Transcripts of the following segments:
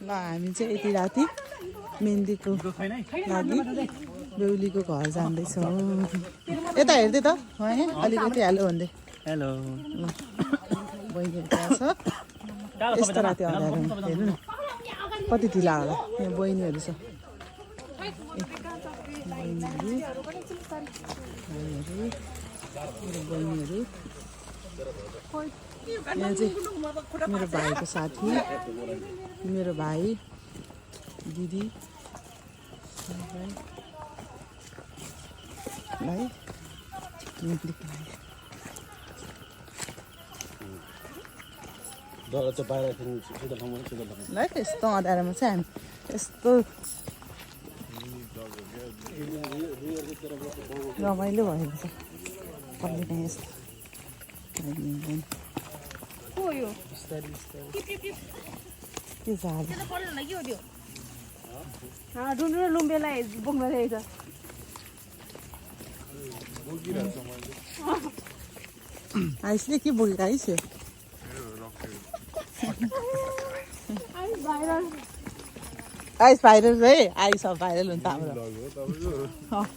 ल हामी चाहिँ यति राति मेहन्दीको लागि बेहुलीको घर जाँदैछौँ। यता हेर्दै त अलिकति हाल्यो भन्दै। हेलो बहिनीहरू त्यहाँ छ। यस्तो राति अँध्यारो हेर्नु न कति ढिला होला। यहाँ बहिनीहरू छ। बहिनीहरू यहाँ चाहिँ मेरो भाइको साथी, मेरो भाइ, दिदी यस्तो अँध्यारोमा चाहिँ हामी यस्तो रमाइलो भएको छ। कहिले काहीँ यस्तो के छ लुम्बेलाई बोक्न रहेछ। आइसले के बोकेको आइस आइस भाइरल है। आइस अब भाइरल हुन्छ हाम्रो।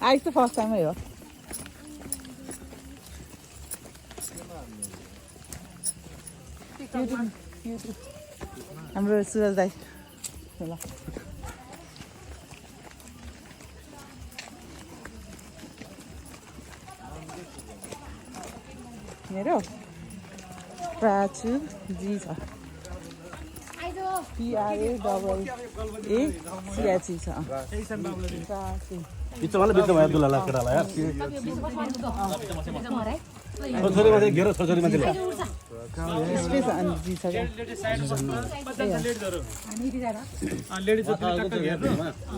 आइस त फर्स्ट टाइमै हो। हाम्रो सुरज दाई ल मेरो प्राचु जी छ। PRACC छ। बिचमा दुलाला केटालाई यार छोरी मान्छे घेरो छोरी मान्छे स्पेस अनि जी छ क्या लेडी छ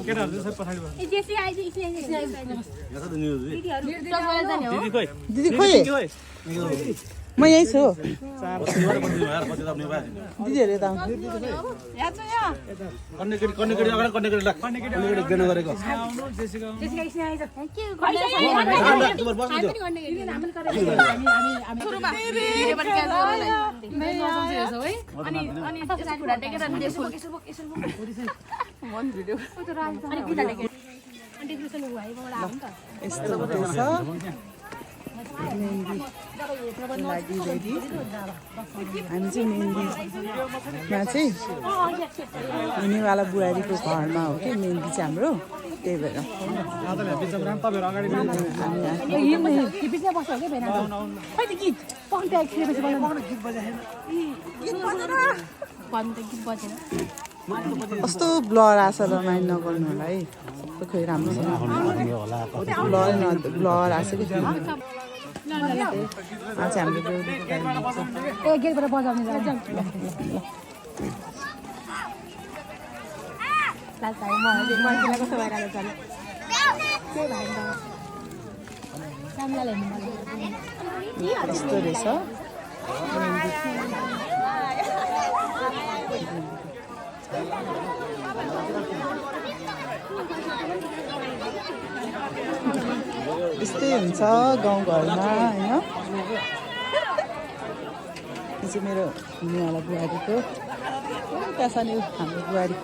केटाहरु सब पछाडी भयो। दिदी खोइ म यही छु। दिदीहरू यता यस्तो हुँदैछ। मेहन्दीको लागि रेडी। हामी चाहिँ मेहन्दीमा चाहिँ हुनेवाला बुहारीको घरमा हो कि मेहन्दी चाहिँ हाम्रो। त्यही भएर कस्तो ब्लर आछ ल माइन्ड नगर्नु होला है। सबै खोइ राम्रो छ ब्लर आछ कि आज हाम्रो यस्तो रहेछ। यस्तै हुन्छ गाउँघरमा होइन। यो चाहिँ मेरो हुनेवाला बुहारीको त्यहाँ छ नि हाम्रो बुहारी।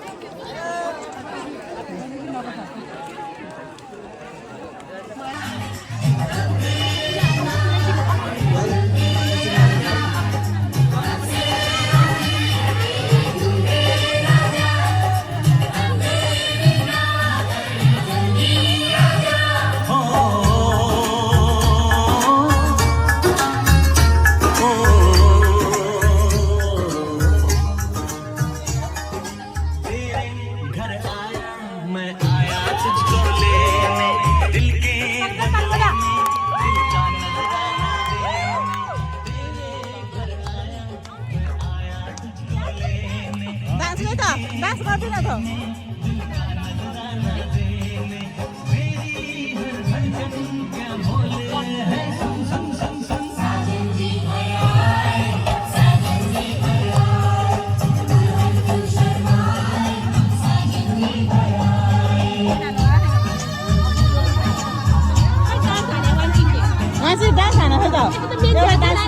डान्स गर्दैन त डान्स खाना छ त डान्स